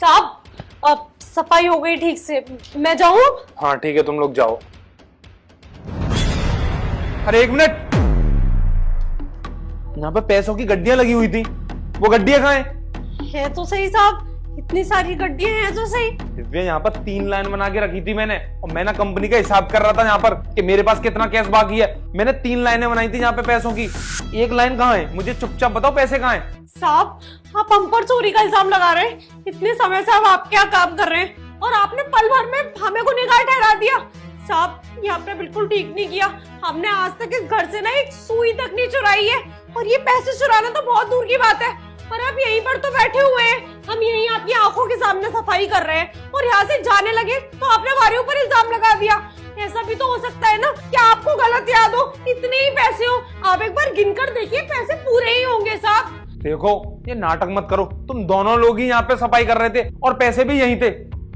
साहब अब सफाई हो गई ठीक से, मैं जाऊं? हाँ ठीक है, तुम लोग जाओ। अरे एक मिनट, यहाँ पे पैसों की गड्डियां लगी हुई थी, वो गड्डियां कहाँ हैं? है तो सही साहब, इतनी सारी गड्डियां हैं तो सही। दिव्या यहाँ पर 3 लाइन बना के रखी थी मैंने, और मैं ना कंपनी का हिसाब कर रहा था यहाँ पर कि मेरे पास कितना कैश बाकी है। मैंने 3 लाइनें बनाई थी यहाँ पे पैसों की, एक लाइन कहाँ है? मुझे चुपचाप बताओ पैसे कहाँ हैं? साहब आप हम पर चोरी का इल्जाम लगा रहे हैं। इतने समय से आप क्या काम कर रहे हैं और आपने पल भर में हमें गुनहगार ठहरा दिया। साहब ये आपने बिल्कुल ठीक नहीं किया। हमने आज तक इस घर से ना एक सुई तक नहीं चुराई है, और ये पैसे चुराना तो बहुत दूर की बात है। पर आप यहीं पर तो बैठे हुए हैं, हम यहीं आपकी आंखों के सामने सफाई कर रहे हैं, और यहाँ से जाने लगे तो आपने हमारे ऊपर इल्जाम लगा दिया। ऐसा भी तो हो सकता है ना कि आपको गलत याद हो, इतने ही पैसे हो। आप एक बार गिनकर देखिए, पैसे पूरे ही होंगे साहब। देखो ये नाटक मत करो, तुम दोनों लोग ही यहाँ पे सफाई कर रहे थे और पैसे भी यहीं थे।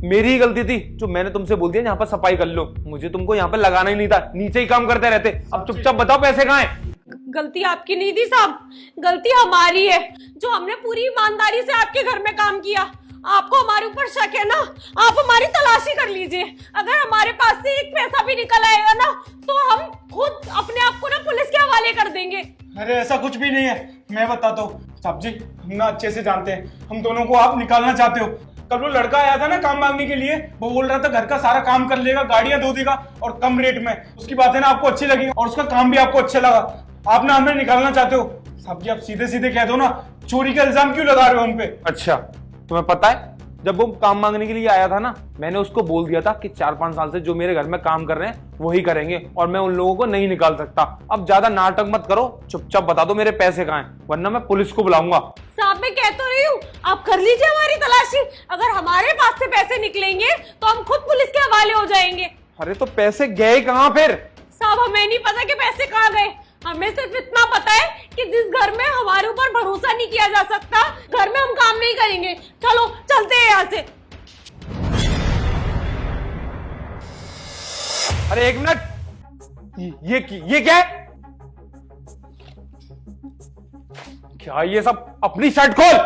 मेरी ही गलती थी जो मैंने तुमसे बोल दिया यहाँ पर सफाई कर लो, मुझे तुमको यहाँ पे लगाना ही नहीं था, नीचे ही काम करते रहते। अब चुपचाप बताओ पैसे कहाँ हैं? गलती आपकी नहीं थी साहब, गलती हमारी है जो हमने पूरी ईमानदारी से आपके घर में काम किया। आपको हमारे ऊपर शक है ना, आप हमारी तलाशी कर लीजिए। अगर हमारे पास से एक पैसा भी निकल आएगा ना तो हम खुद अपने आप को ना पुलिस के हवाले कर देंगे। अरे ऐसा कुछ भी नहीं है, मैं बताता हूँ साहब जी, हम ना अच्छे से जानते हैं हम दोनों को आप निकालना चाहते हो। कल वो लड़का आया था ना काम मांगने के लिए, वो बोल रहा था घर का सारा काम कर लेगा, गाड़ियां धो देगा और कम रेट में। उसकी बातें ना आपको अच्छी लगी और उसका काम भी आपको अच्छा लगा, आप ना हमें निकालना चाहते हो। साहब जी आप सीधे सीधे कह दो ना, चोरी का इल्जाम क्यों लगा रहे हो हम पे? अच्छा तुम्हें पता है, जब वो काम मांगने के लिए आया था ना, मैंने उसको बोल दिया था कि 4-5 साल से जो मेरे घर में काम कर रहे हैं वही करेंगे, और मैं उन लोगों को नहीं निकाल सकता। अब ज्यादा नाटक मत करो, चुपचाप बता दो मेरे पैसे कहाँ हैं, वरना मैं पुलिस को बुलाऊंगा। साहब मैं कह तो रही हूँ, आप कर लीजिए हमारी तलाशी। अगर हमारे पास से पैसे निकलेंगे तो हम खुद पुलिस के हवाले हो जाएंगे। अरे तो पैसे गए कहाँ फिर? साहब हमें नहीं पता कि पैसे कहाँ गए, हमें सिर्फ इतना पता है कि जिस घर में हमारे ऊपर भरोसा नहीं किया जा सकता, घर में हम काम नहीं करेंगे। चलो चलते हैं यहाँ से। अरे एक मिनट, ये क्या है? क्या ये सब? अपनी शर्ट खोल।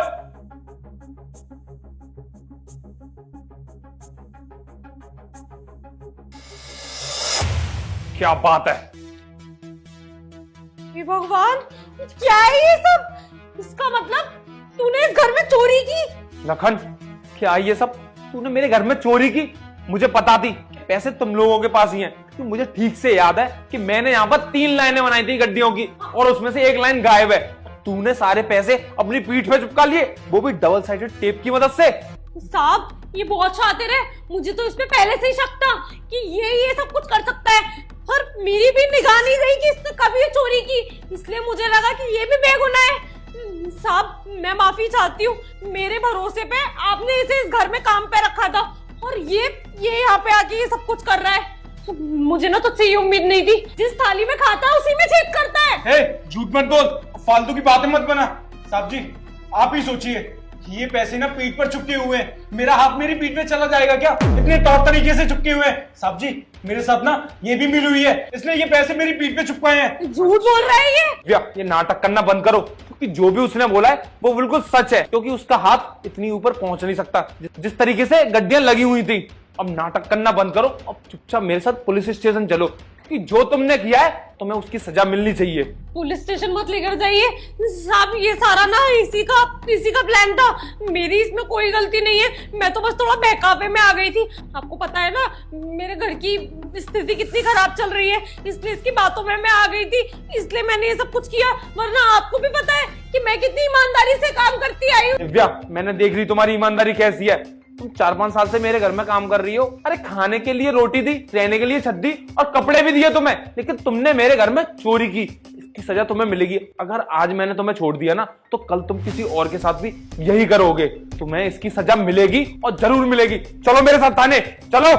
क्या बात है? हे भगवान, क्या है ये सब? इसका मतलब तूने इस घर में चोरी की? लखन क्या ये सब? तूने मेरे घर में चोरी की? मुझे पता थी पैसे तुम लोगों के पास ही हैं, क्योंकि मुझे ठीक से याद है कि मैंने यहाँ पर 3 लाइनें बनाई थी गड्डियों की, और उसमें से एक लाइन गायब है। तूने सारे पैसे अपनी पीठ पे चिपका लिए, वो भी डबल साइडेड टेप की मदद से। साहब ये बहुत शातिर है, मुझे तो इसमें पहले से ही शक था कि ये सब कुछ कर सकता है, पर मेरी भी निगाह नहीं गई कि इसने कभी चोरी की, इसलिए मुझे लगा कि ये भी बेगुनाह है। साहब मैं माफी चाहती हूँ, मेरे भरोसे पे आपने इसे इस घर में काम पे रखा था, और ये यहाँ पे आके ये सब कुछ कर रहा है। मुझे ना तुझसे ये उम्मीद नहीं थी, जिस थाली में खाता है उसी में छेद करता है। झूठ मत बोल, फालतू की बातें मत बना। साहब जी आप ही सोचिए, ये पैसे ना पीठ पर चुपके हुए हैं, मेरा हाथ मेरी पीठ में चला जाएगा क्या? इतने तौर तरीके से चुपके हुए हैं। साहब जी मेरे साथ ना ये भी मिली हुई है, इसलिए ये पैसे मेरी पीठ पे चुपकाए हैं। झूठ बोल रहा है ये नाटक करना बंद करो, क्योंकि जो भी उसने बोला है वो बिल्कुल सच है, क्योंकि उसका हाथ इतनी ऊपर पहुंच नहीं सकता जिस तरीके से गड्डियां लगी हुई थी। अब नाटक करना बंद करो, अब चुपचाप मेरे साथ पुलिस स्टेशन चलो, कि जो तुमने किया है तुम्हें उसकी सजा मिलनी चाहिए। पुलिस स्टेशन मत लेकर जाइए साहब, ये सारा ना इसी का प्लान था, मेरी इसमें कोई गलती नहीं है। मैं तो बस थोड़ा बहकावे में आ गई थी। आपको पता है ना मेरे घर की स्थिति कितनी खराब चल रही है, इसलिए इसकी बातों में मैं आ गई थी, इसलिए मैंने ये सब कुछ किया। वरना आपको भी पता है कि मैं कितनी ईमानदारी से काम करती आई हूँ। दिव्या मैंने देख ली तुम्हारी ईमानदारी कैसी है। तुम 4-5 साल से मेरे घर में काम कर रही हो, अरे खाने के लिए रोटी दी, रहने के लिए छत दी और कपड़े भी दिए तुम्हें, लेकिन तुमने मेरे घर में चोरी की। इसकी सजा तुम्हें मिलेगी। अगर आज मैंने तुम्हें छोड़ दिया ना तो कल तुम किसी और के साथ भी यही करोगे, तुम्हें इसकी सजा मिलेगी और जरूर मिलेगी। चलो मेरे साथ थाने चलो।